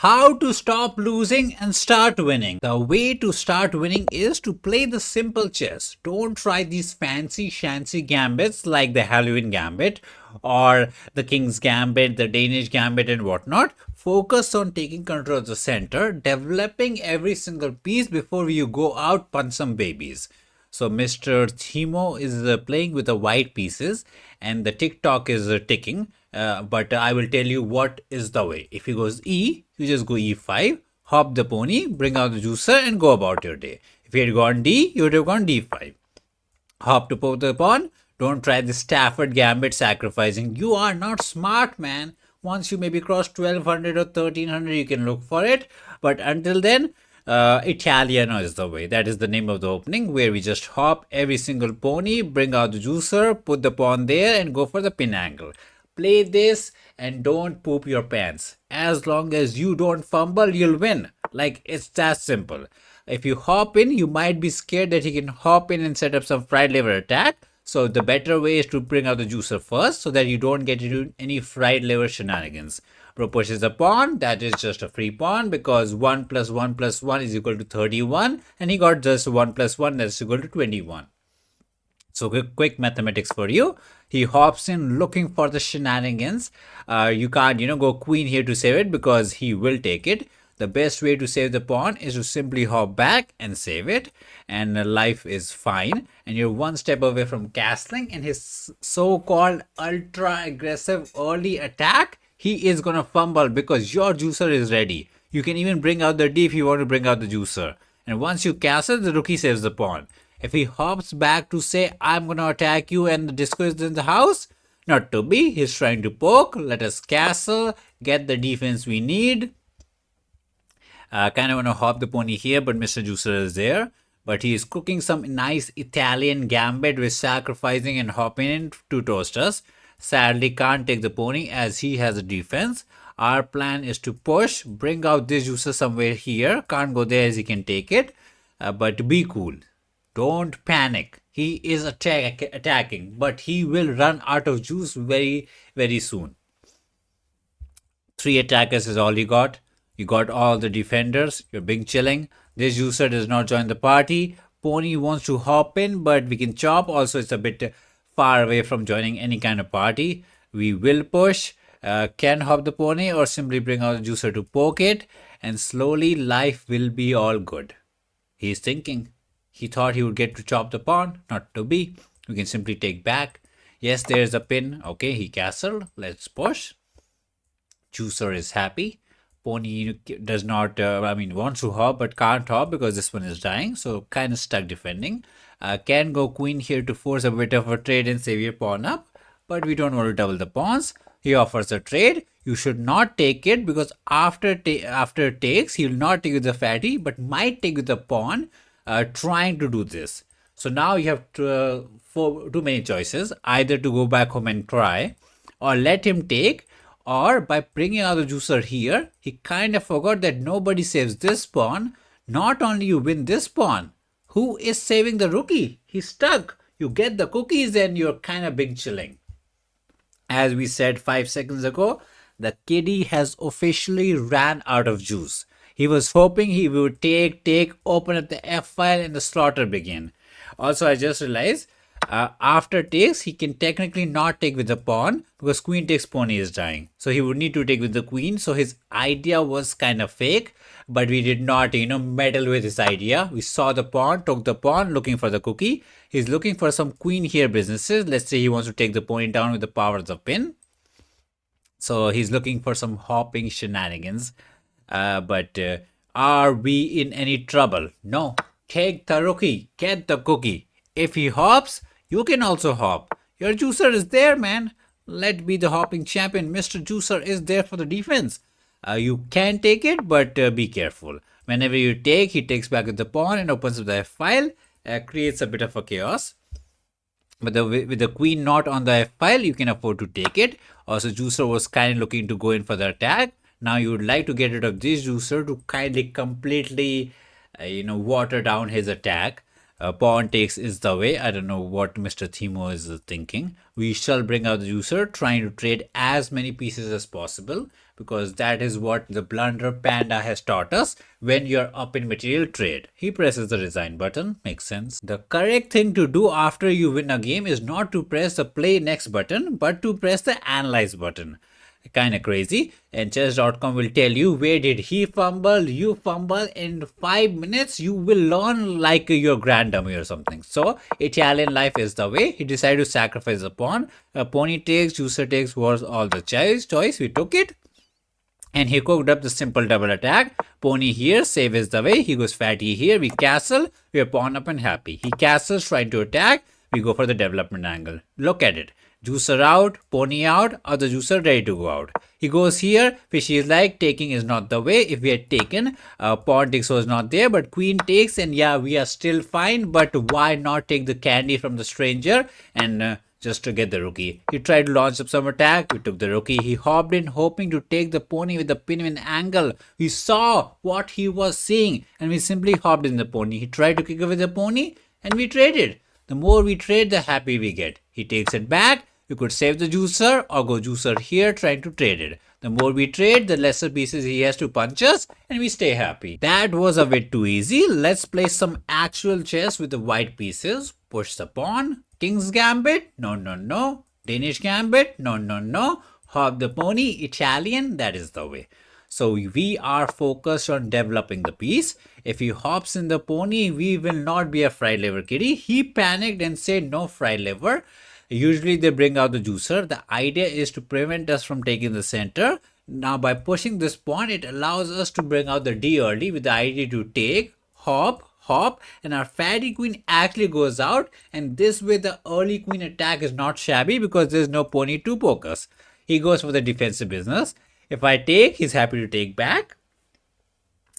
How to stop losing and start winning. The way to start winning is to play the simple chess. Don't try these fancy shancy gambits like the Halloween gambit or the King's gambit, the Danish gambit, and whatnot. Focus on taking control of the center, developing every single piece before you go out punch some babies. So Mr. Timo is playing with the white pieces and the TikTok is ticking. But I will tell you what is the way. If he goes E, you just go E5, hop the pony, bring out the juicer and go about your day. If you had gone D, you would have gone D5. Hop to poke the pawn. Don't try the Stafford gambit sacrificing. You are not smart, man. Once you maybe cross 1200 or 1300, you can look for it. But until then, Italiano is the way. That is the name of the opening, where we just hop every single pony, bring out the juicer, put the pawn there, and go for the pin angle. Play this and don't poop your pants. As long as you don't fumble, you'll win. Like, it's that simple. If you hop in, you might be scared that he can hop in and set up some fried liver attack. So the better way is to bring out the juicer first so that you don't get into any fried liver shenanigans. Bro pushes a pawn. That is just a free pawn because 1 plus 1 plus 1 is equal to 31. And he got just 1 plus 1 that's equal to 21. So quick mathematics for you. He hops in looking for the shenanigans. You can't, go queen here to save it because he will take it. The best way to save the pawn is to simply hop back and save it. And life is fine. And you're one step away from castling. And his so-called ultra-aggressive early attack, he is going to fumble because your juicer is ready. You can even bring out the D if you want to bring out the juicer. And once you castle, the rookie saves the pawn. If he hops back to say, I'm going to attack you and the disco is in the house, not to be. He's trying to poke. Let us castle, get the defense we need. Kind of want to hop the pony here, but Mr. Juicer is there. But he is cooking some nice Italian gambit with sacrificing and hopping in to toast us. Sadly, can't take the pony as he has a defense. Our plan is to push, bring out this juicer somewhere here. Can't go there as he can take it. But be cool. Don't panic. He is attacking, but he will run out of juice very, very soon. 3 attackers is all you got. You got all the defenders. You're being chilling. This juicer does not join the party. Pony wants to hop in, but we can chop. Also, it's a bit far away from joining any kind of party. We will push. Can hop the pony or simply bring out the juicer to poke it. And slowly life will be all good. He's thinking. He thought he would get to chop the pawn. Not to be. We can simply take back. Yes, there's a pin. Okay, he castled. Let's push. Juicer is happy. Pony does not, wants to hop but can't hop because this one is dying. So kind of stuck defending. Can go queen here to force a bit of a trade and save your pawn up. But we don't want to double the pawns. He offers a trade. You should not take it because after it takes, he will not take with the fatty but might take with the pawn trying to do this. So now you have too many choices. Either to go back home and cry or let him take. Or by bringing out the juicer here, he kind of forgot that nobody saves this pawn. Not only you win this pawn, who is saving the rookie? He's stuck. You get the cookies and you're kind of big chilling. As we said 5 seconds ago, the kiddie has officially ran out of juice. He was hoping he would take, open up the F file and the slaughter begin. Also, I just realized after takes, he can technically not take with the pawn because queen takes pony is dying. So he would need to take with the queen. So his idea was kind of fake, but we did not, meddle with his idea. We saw the pawn, took the pawn, looking for the cookie. He's looking for some queen here businesses. Let's say he wants to take the pony down with the power of the pin. So he's looking for some hopping shenanigans. But are we in any trouble? No. Take the rookie. Get the cookie. If he hops, you can also hop. Your juicer is there, man. Let be the hopping champion. Mr. Juicer is there for the defense. You can take it, but be careful. Whenever you take, he takes back with the pawn and opens up the F file. Creates a bit of a chaos. But with the queen not on the F file, you can afford to take it. Also, Juicer was kind of looking to go in for the attack. Now you would like to get rid of this juicer to kind of completely, water down his attack. Pawn takes is the way. I don't know what Mr. Thimo is thinking. We shall bring out the juicer, trying to trade as many pieces as possible, because that is what the blunder panda has taught us when you're up in material trade. He presses the resign button. Makes sense. The correct thing to do after you win a game is not to press the play next button, but to press the analyze button. Kind of crazy. And chess.com will tell you, where did he fumble, you fumble. In 5 minutes you will learn like your granddummy or something. So Italian life is the way. He decided to sacrifice a pawn. A pony takes, juicer takes was all the choice. We took it, and he cooked up the simple double attack. Pony here, save is the way. He goes fatty here. We castle. We are pawn up and happy. He castles, trying to attack. We go for the development angle. Look at it. Juicer out, pony out, other juicer ready to go out. He goes here. Fishy is like, taking is not the way. If we had taken, pawn takes was not there, but queen takes, and yeah, we are still fine. But why not take the candy from the stranger and just to get the rookie? He tried to launch up some attack. We took the rookie. He hopped in, hoping to take the pony with the pin win angle. We saw what he was seeing, and we simply hopped in the pony. He tried to kick away the pony, and we traded. The more we trade, the happy we get. He takes it back. You could save the juicer or go juicer here, trying to trade it. The more we trade, the lesser pieces he has to punch us, and we stay happy. That was a bit too easy. Let's play some actual chess with the white pieces. Push the pawn. King's gambit? No, no, no. Danish gambit? No, no, no. Hop the pony. Italian? That is the way. So we are focused on developing the piece. If he hops in the pony, we will not be a fried liver kitty. He panicked and said no fried liver. Usually they bring out the juicer. The idea is to prevent us from taking the center. Now by pushing this pawn, it allows us to bring out the d early with the idea to take, hop, and our fatty queen actually goes out, and this way the early queen attack is not shabby because there's no pony to poke us. He goes for the defensive business. If I take, he's happy to take back.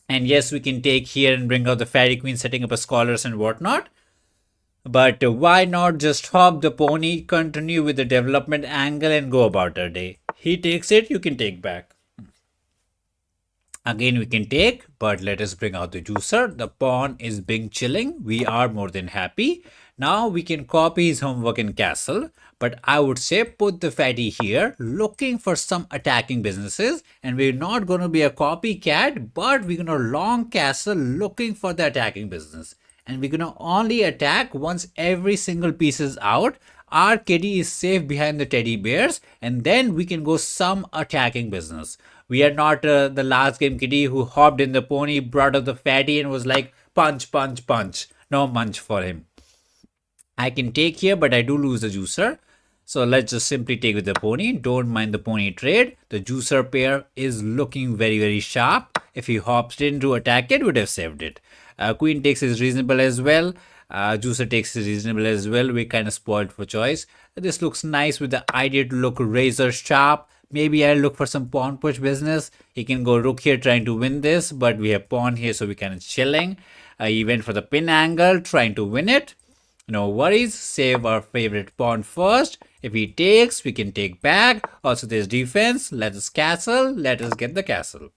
And yes, we can take here and bring out the fatty queen, setting up a scholars and whatnot. But why not just hop the pony, continue with the development angle, and go about our day? He takes it, you can take back. Again, we can take, but let us bring out the juicer. The pawn is being chilling. We are more than happy. Now we can copy his homework in castle, but I would say put the fatty here, looking for some attacking businesses, and we're not going to be a copycat, but we're going to long castle looking for the attacking business. And we're going to only attack once every single piece is out. Our kitty is safe behind the teddy bears, and then we can go some attacking business. We are not the last game kitty who hopped in the pony, brought up the fatty, and was like, punch, punch, punch. No munch for him. I can take here, but I do lose the juicer. So let's just simply take with the pony. Don't mind the pony trade. The juicer pair is looking very, very sharp. If he hops in to attack it, would have saved it. Queen takes is reasonable as well. Juicer takes is reasonable as well. We're kind of spoiled for choice. This looks nice with the idea to look razor sharp. Maybe I'll look for some pawn push business. He can go rook here trying to win this, but we have pawn here, so we kind of chilling. He went for the pin angle, trying to win it. No worries, save our favorite pawn first. If he takes, we can take back. Also, there's defense. Let us castle. Let us get the castle.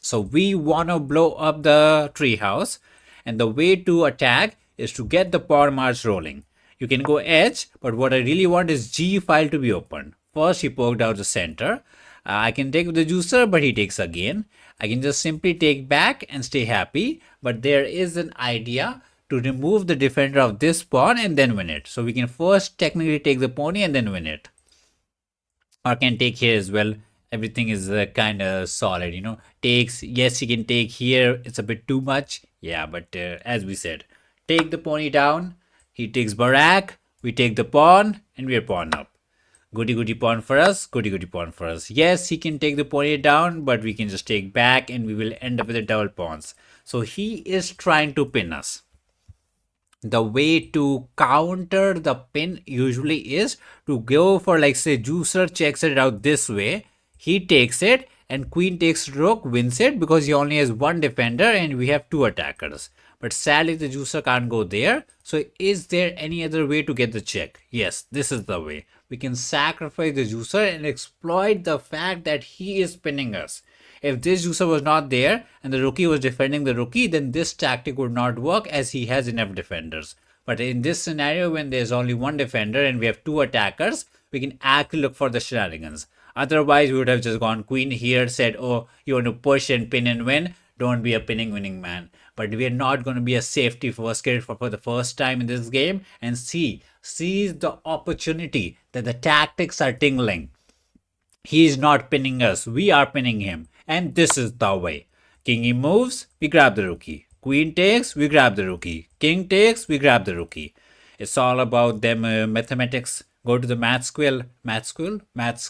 So we want to blow up the treehouse, and the way to attack is to get the pawn march rolling. You can go edge, but what I really want is G file to be opened. First, he poked out the center. I can take with the juicer, but he takes again. I can just simply take back and stay happy, but there is an idea to remove the defender of this pawn and then win it. So we can first technically take the pony and then win it. Or can take here as well. Everything is kind of solid, you know. Takes, yes, he can take here. It's a bit too much. Yeah, but as we said, take the pony down. He takes Barak. We take the pawn, and we are pawn up. Goody goody pawn for us. Goody goody pawn for us. Yes, he can take the pony down, but we can just take back, and we will end up with the double pawns. So he is trying to pin us. The way to counter the pin usually is to go for, like, say, juicer checks it out this way. He takes it, and queen takes rook, wins it because he only has one defender and we have two attackers. But sadly, the juicer can't go there. So is there any other way to get the check? Yes, this is the way. We can sacrifice the juicer and exploit the fact that he is pinning us. If this juicer was not there and the rookie was defending the rookie, then this tactic would not work as he has enough defenders. But in this scenario, when there's only one defender and we have two attackers, we can actually look for the shenanigans. Otherwise, we would have just gone queen here, said, oh, you want to push and pin and win. Don't be a pinning winning man. But we are not going to be a safety first kid for the first time in this game. And seize the opportunity that the tactics are tingling. He is not pinning us. We are pinning him. And this is the way. King E moves, we grab the rookie. Queen takes, we grab the rookie. King takes, we grab the rookie. It's all about them mathematics. Go to the maths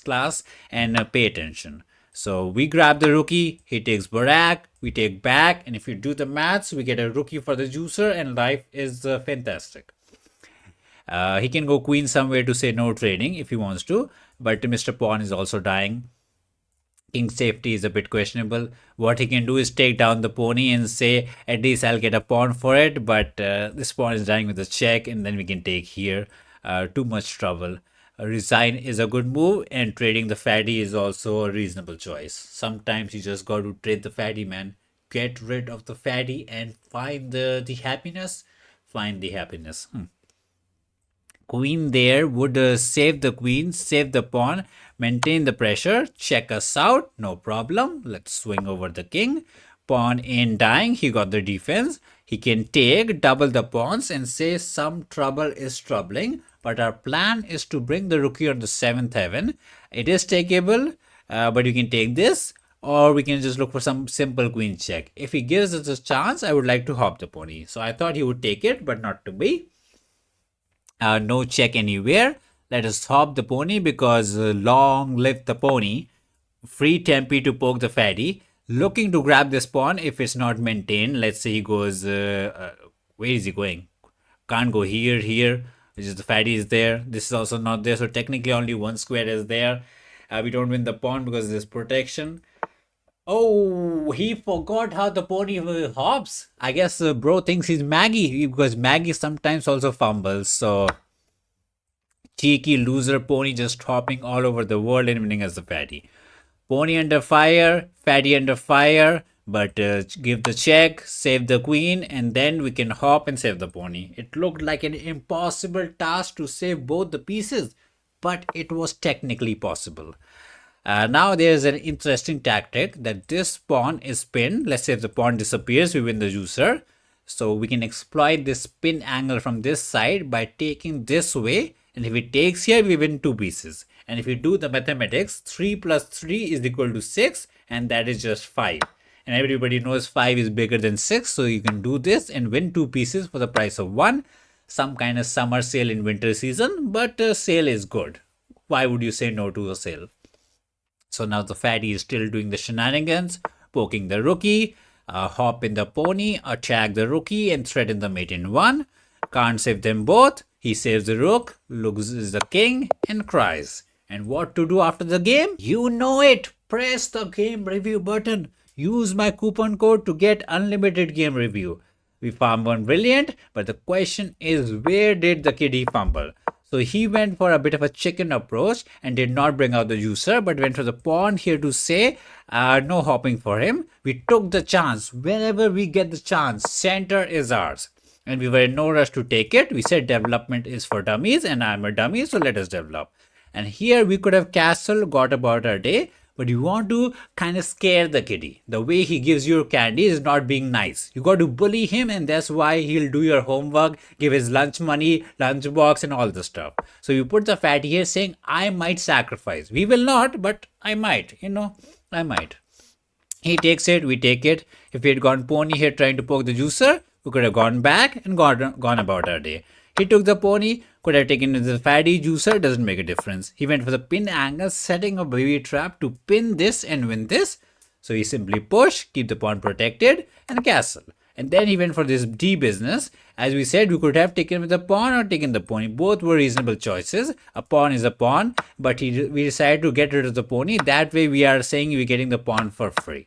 class, and pay attention. So we grab the rookie, he takes Barak, we take back, and if you do the maths, we get a rookie for the juicer, and life is fantastic. He can go queen somewhere to say no trading if he wants to, but Mr. Pawn is also dying. King's safety is a bit questionable. What he can do is take down the pony and say, at least I'll get a pawn for it, but this pawn is dying with a check, and then we can take here. Too much trouble. Resign is a good move, and trading the fatty is also a reasonable choice. Sometimes you just got to trade the fatty, man. Get rid of the fatty and find the happiness. Find the happiness. Queen there would save the queen, save the pawn, maintain the pressure, check us out, no problem. Let's swing over the king. Pawn in dying, he got the defense. He can take, double the pawns and say some trouble is troubling. But our plan is to bring the rookie on the 7th heaven. It is takeable, but you can take this, or we can just look for some simple queen check. If he gives us a chance, I would like to hop the pony. So I thought he would take it, but not to be. No check anywhere. Let us hop the pony because long live the pony. Free tempi to poke the fatty. Looking to grab this pawn if it's not maintained. Let's say he goes, where is he going? Can't go here, which is the fatty is there. This is also not there. So technically only one square is there. We don't win the pawn because there's protection. Oh, he forgot how the pony hops. I guess bro thinks he's Maggie because Maggie sometimes also fumbles. So cheeky loser pony just hopping all over the world and winning as the fatty. Pony under fire, fatty under fire, but give the check, save the queen, and then we can hop and save the pony. It looked like an impossible task to save both the pieces, but it was technically possible. Now there's an interesting tactic that this pawn is pinned. Let's say if the pawn disappears, we win the juicer. So we can exploit this pin angle from this side by taking this way. And if it takes here, we win two pieces. And if you do the mathematics, 3 plus 3 is equal to 6, and that is just 5. And everybody knows 5 is bigger than 6, so you can do this and win two pieces for the price of 1. Some kind of summer sale in winter season, but sale is good. Why would you say no to a sale? So now the fatty is still doing the shenanigans, poking the rookie, hop in the pony, attack the rookie, and threaten the mate in 1. Can't save them both. He saves the rook, loses the king, and cries. And what to do after the game? You know it. Press the game review button. Use my coupon code to get unlimited game review. We found one brilliant, but the question is, where did the kiddie fumble? So he went for a bit of a chicken approach and did not bring out the juicer, but went for the pawn here to say no hopping for him. We took the chance. Whenever we get the chance, center is ours. And we were in no rush to take it. We said development is for dummies and I'm a dummy, so let us develop. And here we could have castle, got about our day, but you want to kind of scare the kiddie. The way he gives you candy is not being nice. You got to bully him, and that's why he'll do your homework, give his lunch money, lunch box, and all the stuff. So you put the fatty here saying, I might sacrifice. We will not, but I might, I might. He takes it, we take it. If we had gone pony here trying to poke the juicer, we could have gone back and gone about our day. He took the pony, could have taken the fatty juicer, doesn't make a difference. He went for the pin angle, setting a baby trap to pin this and win this. So he simply push, keep the pawn protected, and castle. And then he went for this D business. As we said, we could have taken with the pawn or taken the pony. Both were reasonable choices. A pawn is a pawn, but we decided to get rid of the pony. That way we are saying we're getting the pawn for free.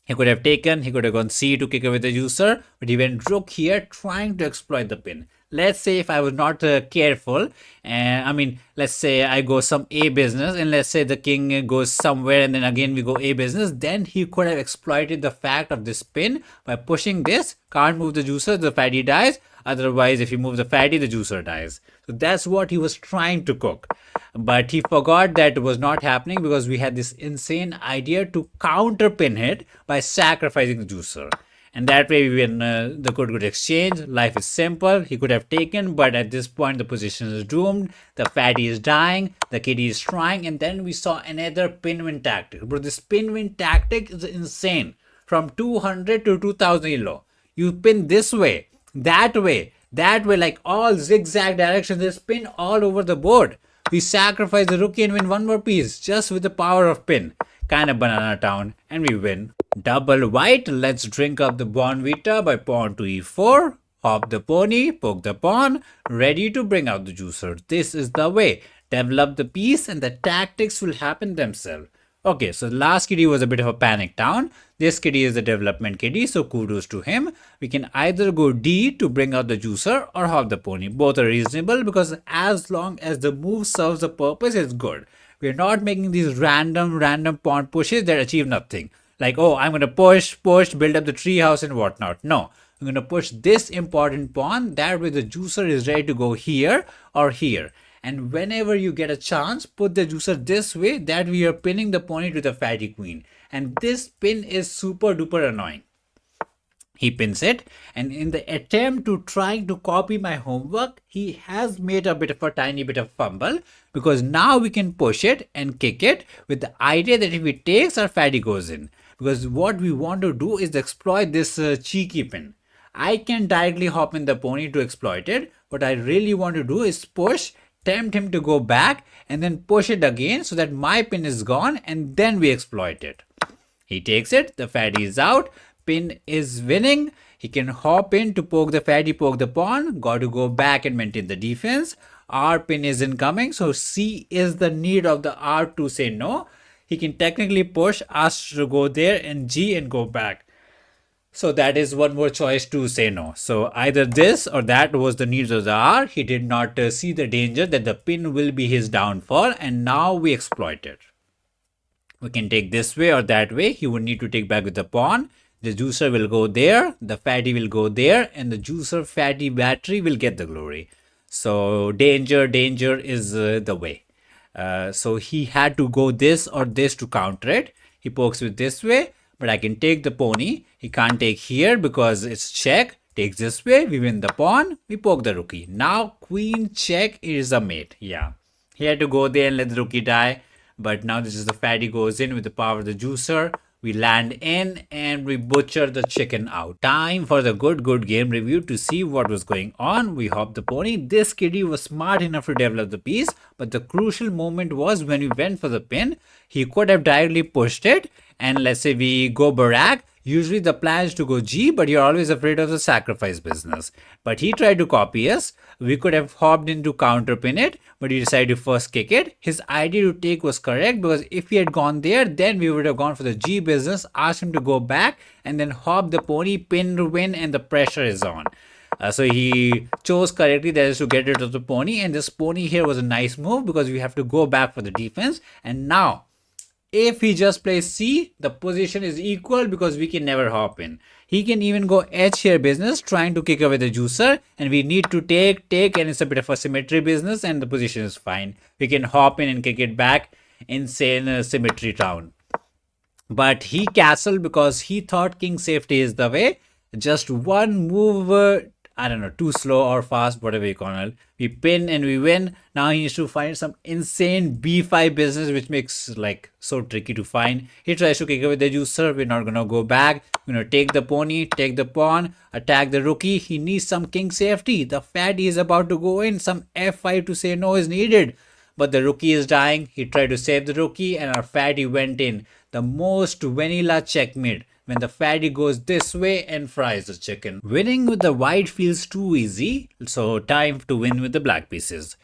He could have taken, he could have gone C to kick away the juicer, but he went rook here trying to exploit the pin. let's say if I was not careful, and I mean, let's say I go some A business, and let's say the king goes somewhere, and then again we go A business, then he could have exploited the fact of this pin by pushing this. Can't move the juicer, the fatty dies. Otherwise, if you move the fatty, the juicer dies. So that's what he was trying to cook. But he forgot that it was not happening because we had this insane idea to counterpin it by sacrificing the juicer. And that way we win the good exchange. Life is simple. He could have taken, but at this point the position is doomed. The fatty is dying. The kitty is trying. And then we saw another pin-win tactic. Bro, this pin-win tactic is insane. From 200 to 2000 elo. You pin this way, that way, like all zigzag directions. There's pin all over the board. We sacrifice the rookie and win one more piece just with the power of pin. Kind of banana town, and we win. Double white, let's drink up the Bonvita by pawn to e4. Hop the pony, poke the pawn, ready to bring out the juicer. This is the way. Develop the piece and the tactics will happen themselves. Okay, so the last kitty was a bit of a panic town. This kitty is the development kitty, so kudos to him. We can either go D to bring out the juicer or hop the pony. Both are reasonable because as long as the move serves the purpose, it's good. We're not making these random pawn pushes that achieve nothing. Like, oh, I'm going to push, build up the tree house and whatnot. No, I'm going to push this important pawn. That way the juicer is ready to go here or here. And whenever you get a chance, put the juicer this way. That we are pinning the pony to the fatty queen. And this pin is super duper annoying. He pins it, and in the attempt to trying to copy my homework, he has made a bit of a tiny bit of fumble because now we can push it and kick it with the idea that if it takes, our fatty goes in. Because what we want to do is exploit this cheeky pin. I can directly hop in the pony to exploit it. What I really want to do is push, tempt him to go back, and then push it again so that my pin is gone, and then we exploit it. He takes it, the fatty is out. Pin is winning. He can hop in to poke the fatty, poke the pawn. Got to go back and maintain the defense. R pin is incoming. So C is the need of the R to say no. He can technically push us to go there and G and go back. So that is one more choice to say no. So either this or that was the needs of the R. He did not see the danger that the pin will be his downfall, and now we exploit it. We can take this way or that way. He would need to take back with the pawn. The juicer will go there, the fatty will go there, and the juicer fatty battery will get the glory. So danger is the way. So he had to go this or this to counter it. He pokes with this way, but I can take the pony. He can't take here because it's check. Takes this way, we win the pawn, we poke the rookie. Now queen check is a mate. Yeah, he had to go there and let the rookie die. But now this is the fatty goes in with the power of the juicer. We land in and we butcher the chicken out. Time for the good game review to see what was going on. We hop the pony. This kitty was smart enough to develop the piece, but the crucial moment was when we went for the pin. He could have directly pushed it, and let's say we go Barak. Usually the plan is to go G, but you're always afraid of the sacrifice business. But he tried to copy us. We could have hopped in to counterpin it, but he decided to first kick it. His idea to take was correct because if he had gone there, then we would have gone for the G business, asked him to go back, and then hop the pony, pin to win, and the pressure is on. So he chose correctly, that is to get rid of the pony, and this pony here was a nice move because we have to go back for the defense. And now if he just plays C, the position is equal because we can never hop in. He can even go H here business, trying to kick away the juicer, and we need to take, and it's a bit of a symmetry business, and the position is fine. We can hop in and kick it back. Insane symmetry town. But he castled because he thought king safety is the way. Just one move, I don't know, too slow or fast, whatever you call it. We pin and we win. Now he needs to find some insane B5 business, which makes like so tricky to find. He tries to kick away the juicer. We're not going to go back. We're going to take the pony, take the pawn, attack the rookie. He needs some king safety. The fatty is about to go in. Some F5 to say no is needed. But the rookie is dying. He tried to save the rookie and our fatty went in. The most vanilla checkmate, when the fatty goes this way and fries the chicken. Winning with the white feels too easy, so time to win with the black pieces.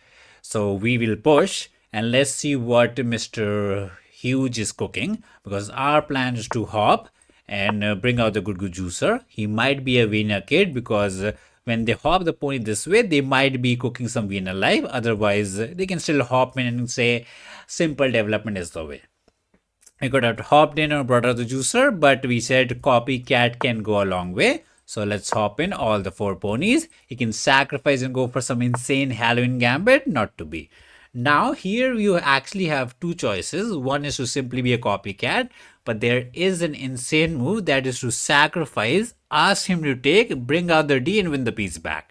So we will push and let's see what Mr. Huge is cooking, because our plan is to hop and bring out the good juicer. He might be a winner kid because when they hop the pony this way, they might be cooking some queen alive. Otherwise, they can still hop in and say simple development is the way. We could have hopped in or brought out the juicer, but we said copycat can go a long way. So let's hop in all the 4 ponies. He can sacrifice and go for some insane Halloween gambit, not to be. Now here you actually have 2 choices. One is to simply be a copycat, but there is an insane move that is to sacrifice, ask him to take, bring out the D and win the piece back.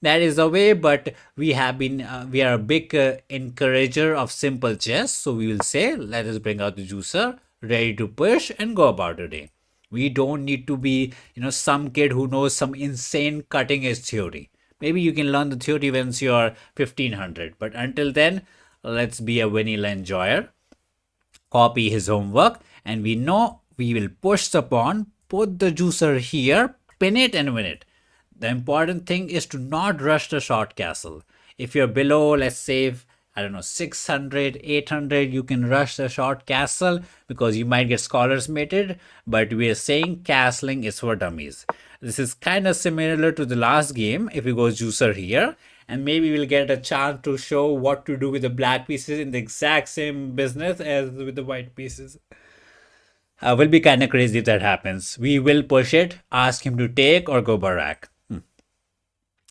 That is the way, but we are a big encourager of simple chess, so we will say let us bring out the juicer, ready to push and go about the day. We don't need to be some kid who knows some insane cutting edge theory. Maybe you can learn the theory once you're 1500, but until then, let's be a vanilla enjoyer, copy his homework, and we know we will push the pawn, put the juicer here, pin it and win it. The important thing is to not rush the short castle. If you're below, let's say, I don't know, 600, 800, you can rush the short castle because you might get scholars mated, but we are saying castling is for dummies. This is kind of similar to the last game if we go juicer here, and maybe we'll get a chance to show what to do with the black pieces in the exact same business as with the white pieces. Will be kind of crazy if that happens. We will push it, ask him to take or go barak.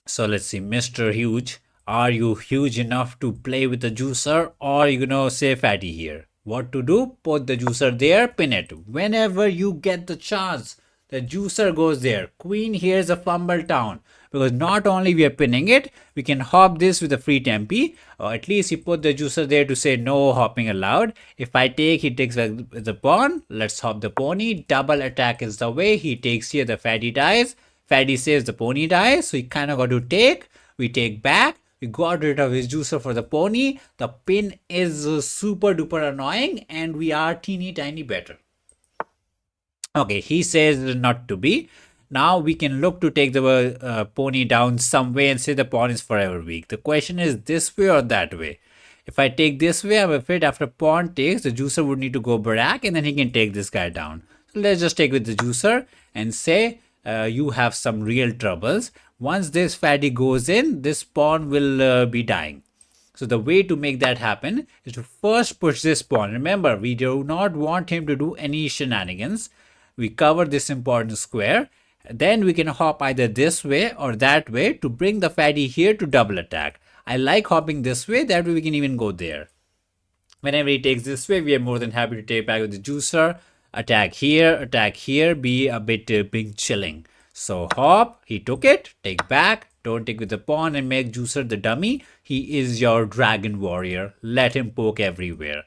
So let's see, Mr. Huge, are you huge enough to play with the juicer, or you know say fatty here? What to do? Put the juicer there, pin it. Whenever you get the chance, the juicer goes there. Queen here is a fumble town because not only we are pinning it, we can hop this with a free tempi, or at least he put the juicer there to say no hopping allowed. If I take, he takes the pawn. Let's hop the pony. Double attack is the way. He takes here, the fatty dies. Fatty says the pony dies, so he kind of got to take. We take back. We got rid of his juicer for the pony. The pin is super duper annoying, and we are teeny tiny better. Okay, he says not to be. Now we can look to take the pony down some way and say the pawn is forever weak. The question is this way or that way. If I take this way, I'm afraid after pawn takes, the juicer would need to go barak and then he can take this guy down. So let's just take with the juicer and say you have some real troubles. Once this fatty goes in, this pawn will be dying. So the way to make that happen is to first push this pawn. Remember, we do not want him to do any shenanigans. We cover this important square. Then we can hop either this way or that way to bring the fatty here to double attack. I like hopping this way, that way we can even go there. Whenever he takes this way, we are more than happy to take back with the juicer. Attack here, be a bit big chilling. So hop, he took it, take back, don't take with the pawn and make juicer the dummy. He is your dragon warrior. Let him poke everywhere.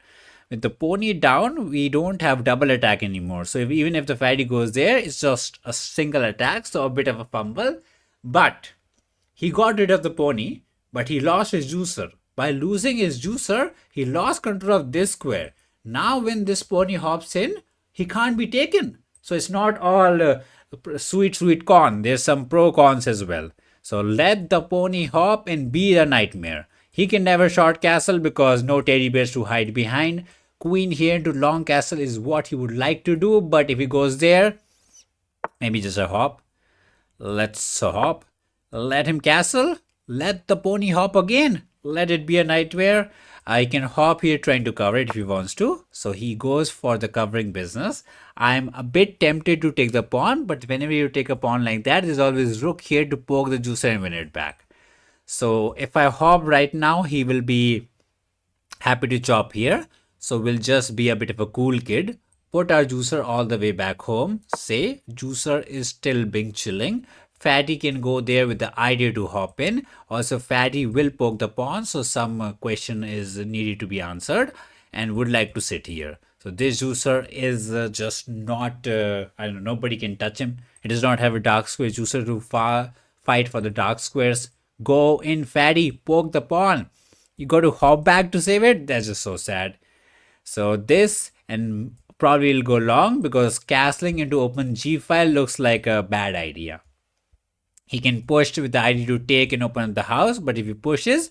With the pony down, we don't have double attack anymore. So even if the fatty goes there, it's just a single attack, so a bit of a fumble. But he got rid of the pony, but he lost his juicer. By losing his juicer, he lost control of this square. Now when this pony hops in, he can't be taken. So it's not all sweet corn. There's some pro cons as well. So let the pony hop and be a nightmare. He can never short castle because no teddy bears to hide behind. Queen here into long castle is what he would like to do, but if he goes there, maybe just a hop. Let's hop. Let him castle. Let the pony hop again. Let it be a nightmare. I can hop here trying to cover it if he wants to. So he goes for the covering business. I'm a bit tempted to take the pawn, but whenever you take a pawn like that, there's always rook here to poke the juicer and win it back. So if I hop right now, he will be happy to chop here. So we'll just be a bit of a cool kid. Put our juicer all the way back home. Say juicer is still being chilling. Fatty can go there with the idea to hop in. Also, Fatty will poke the pawn, so some question is needed to be answered and would like to sit here. So this juicer is just not, I don't know, nobody can touch him. He does not have a dark square juicer to fight for the dark squares. Go in, Fatty, poke the pawn. You got to hop back to save it? That's just so sad. So this and probably will go long because castling into open G file looks like a bad idea. He can push with the idea to take and open up the house, but if he pushes,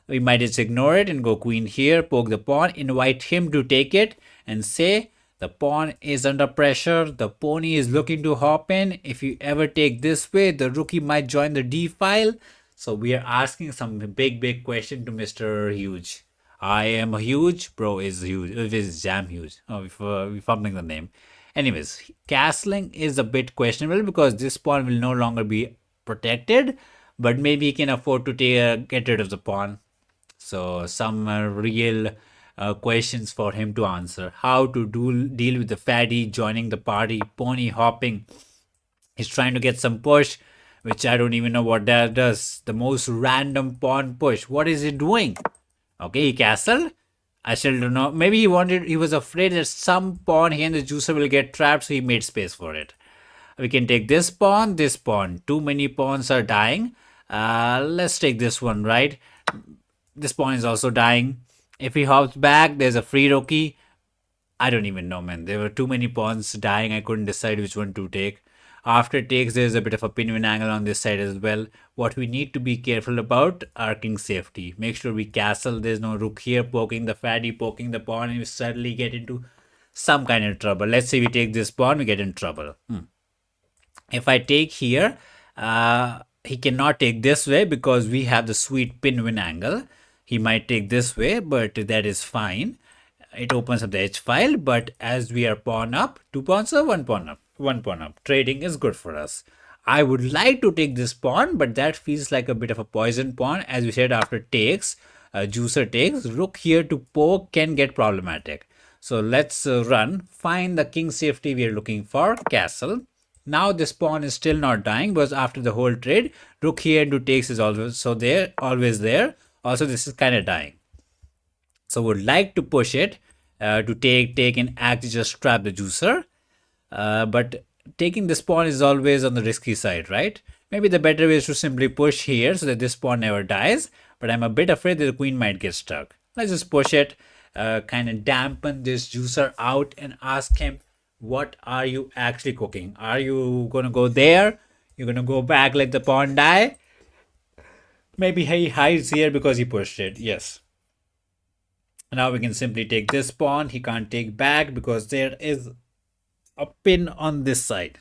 we might just ignore it and go queen here, poke the pawn, invite him to take it and say The pawn is under pressure. The pony is looking to hop in. If you ever take this way, the rookie might join the d file. So we are asking some big question to Mr. Huge. I am huge. Bro is huge. It is jam huge. Oh, we're fumbling the name. Anyways, castling is a bit questionable because this pawn will no longer be protected, but maybe he can afford to get rid of the pawn. So some real questions for him to answer. How to deal with the fatty joining the party, pony hopping. He's trying to get some push, which I don't even know what that does. The most random pawn push. What is he doing? Okay, he castled. I still don't know. Maybe he was afraid that some pawn he and the juicer will get trapped, so he made space for it. We can take this pawn, this pawn. Too many pawns are dying. Let's take this one, right? This pawn is also dying. If he hops back, there's a free rookie. I don't even know, man. There were too many pawns dying. I couldn't decide which one to take. After takes, there's a bit of a pinwheel angle on this side as well. What we need to be careful about are king safety. Make sure we castle. There's no rook here poking the fatty, poking the pawn, and we suddenly get into some kind of trouble. Let's say we take this pawn, we get in trouble. If I take here, he cannot take this way because we have the sweet pinwheel angle. He might take this way, but that is fine. It opens up the H file, but as we are pawn up, 2 pawns up, 1 pawn up, 1 pawn up. Trading is good for us. I would like to take this pawn, but that feels like a bit of a poison pawn. As we said, after takes, juicer takes, rook here to poke can get problematic. So let's run, find the king safety we are looking for, castle. Now this pawn is still not dying because after the whole trade, rook here into takes is always there. Also, this is kind of dying. So would like to push it to take and actually just trap the juicer. But taking this pawn is always on the risky side, right? Maybe the better way is to simply push here so that this pawn never dies. But I'm a bit afraid that the queen might get stuck. Let's just push it, kind of dampen this juicer out and ask him, what are you actually cooking? Are you going to go there? You're going to go back, let the pawn die? Maybe he hides here because he pushed it. Yes. Now we can simply take this pawn. He can't take back because there is a pin on this side.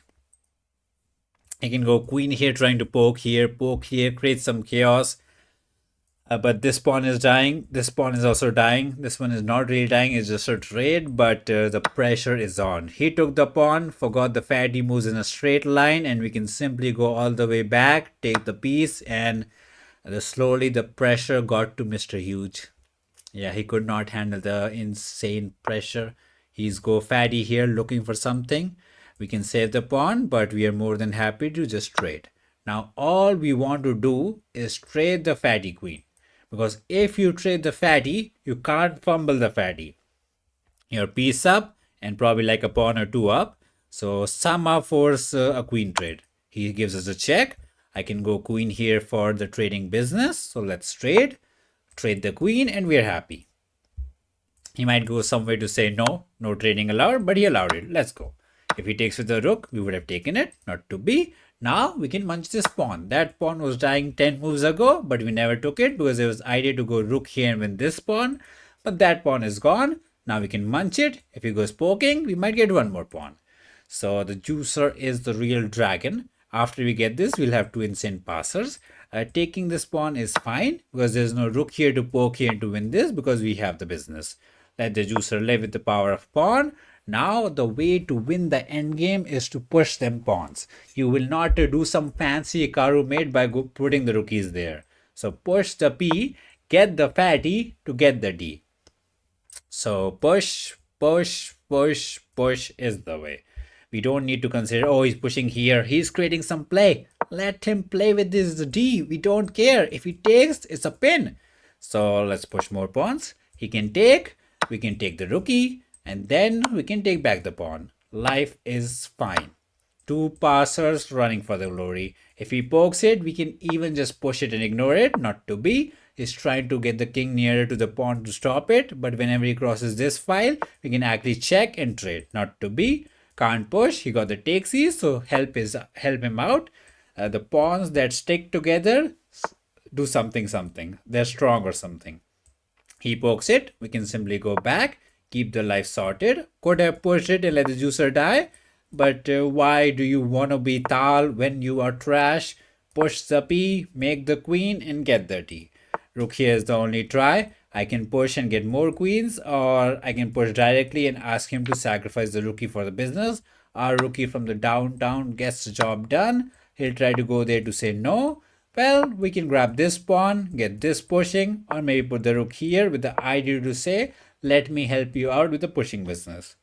He can go queen here, trying to poke here, create some chaos. But this pawn is dying. This pawn is also dying. This one is not really dying. It's just a trade, but the pressure is on. He took the pawn, forgot the fatty moves in a straight line, and we can simply go all the way back, take the piece, and slowly the pressure got to Mr. Huge. Yeah, he could not handle the insane pressure. He's go fatty here looking for something. We can save the pawn, but we are more than happy to just trade. Now all we want to do is trade the fatty queen. Because if you trade the fatty, you can't fumble the fatty. Your piece up and probably like a pawn or 2 up. So somehow force a queen trade. He gives us a check. I can go queen here for the trading business. So let's trade the queen, and we're happy. He might go somewhere to say no trading allowed, but he allowed it. Let's go. If he takes with the rook, we would have taken it, not to be. Now we can munch this pawn. That pawn was dying 10 moves ago, but we never took it because it was idea to go rook here and win this pawn. But that pawn is gone. Now we can munch it. If he goes poking, we might get one more pawn. So the juicer is the real dragon. After we get this, we'll have 2 insane passers. Taking this pawn is fine because there's no rook here to poke here to win this because we have the business. Let the juicer live with the power of pawn. Now the way to win the endgame is to push them pawns. You will not do some fancy Ikaru made by putting the rookies there. So push the P, get the fatty to get the D. So push is the way. We don't need to consider, oh, he's pushing here. He's creating some play. Let him play with this D. We don't care. If he takes, it's a pin. So let's push more pawns. He can take. We can take the rookie. And then we can take back the pawn. Life is fine. 2 passers running for the glory. If he pokes it, we can even just push it and ignore it. Not to be. He's trying to get the king nearer to the pawn to stop it. But whenever he crosses this file, we can actually check and trade. Not to be. Can't push. He got the takesies. So help him out. The pawns that stick together do something. They're strong or something. He pokes it. We can simply go back. keep the life sorted. Could have pushed it and let the juicer die. But why do you want to be Tal when you are trash? Push the P, make the queen, and get the T. Rook here is the only try. I can push and get more queens, or I can push directly and ask him to sacrifice the rookie for the business. Our rookie from the downtown gets the job done. He'll try to go there to say no. Well, we can grab this pawn, get this pushing, or maybe put the rook here with the idea to say, let me help you out with the pushing business.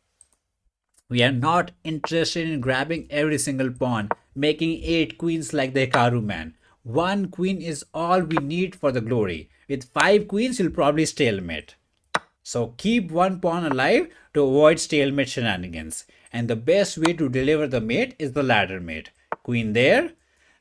We are not interested in grabbing every single pawn, making 8 queens like the Hikaru man. 1 queen is all we need for the glory. With 5 queens, you'll probably stalemate. So keep 1 pawn alive to avoid stalemate shenanigans. And the best way to deliver the mate is the ladder mate. Queen there,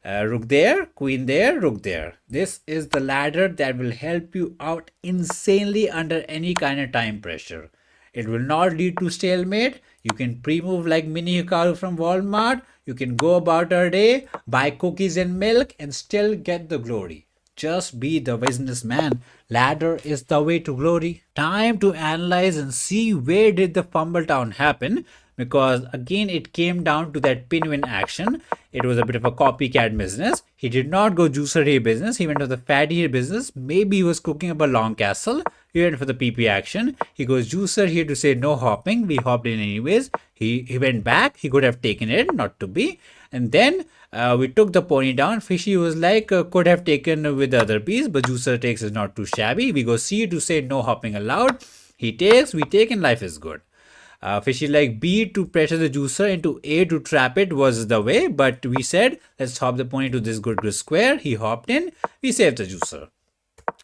rook there, queen there, rook there. This is the ladder that will help you out insanely under any kind of time pressure. It will not lead to stalemate. You can pre-move like Mini Hikaru from Walmart. You can go about our day, buy cookies and milk, and still get the glory. Just be the businessman. Ladder is the way to glory. Time to analyze and see where did the fumble down happen, because again it came down to that pin win action. It was a bit of a copycat business. He did not go juicer here business. He went for the fatty here business. Maybe he was cooking up a long castle. He went for the PP action. He goes juicer here to say no hopping. We hopped in anyways. He went back. He could have taken it, not to be. And then we took the pony down. Fishy was like, could have taken with the other piece, but juicer takes is not too shabby. We go C to say no hopping allowed. He takes, we take, and life is good. Fishy like B to pressure the juicer, into A to trap it was the way, but we said let's hop the pony to this good square. He hopped in, we saved the juicer.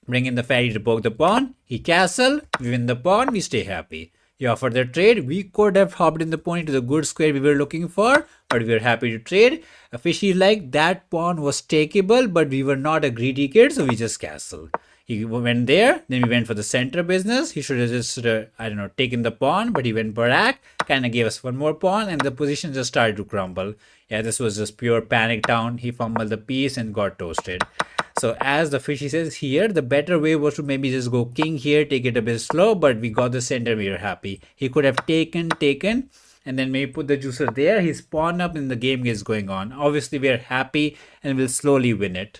Bring in the fatty to poke the pawn. He castle, we win the pawn, we stay happy. He offered the trade. We could have hopped in the pony to the good square we were looking for, but we were happy to trade. Fishy like that pawn was takeable, but we were not a greedy kid, so we just castled. He went there, then we went for the center business. He should have just, I don't know, taken the pawn, but he went barak, kind of gave us one more pawn, and the position just started to crumble. Yeah, this was just pure panic down. He fumbled the piece and got toasted. So as the fishy says here, the better way was to maybe just go king here, take it a bit slow, but we got the center, we were happy. He could have taken, and then maybe put the juicer there. His pawn up and the game is going on. Obviously, we are happy and we'll slowly win it.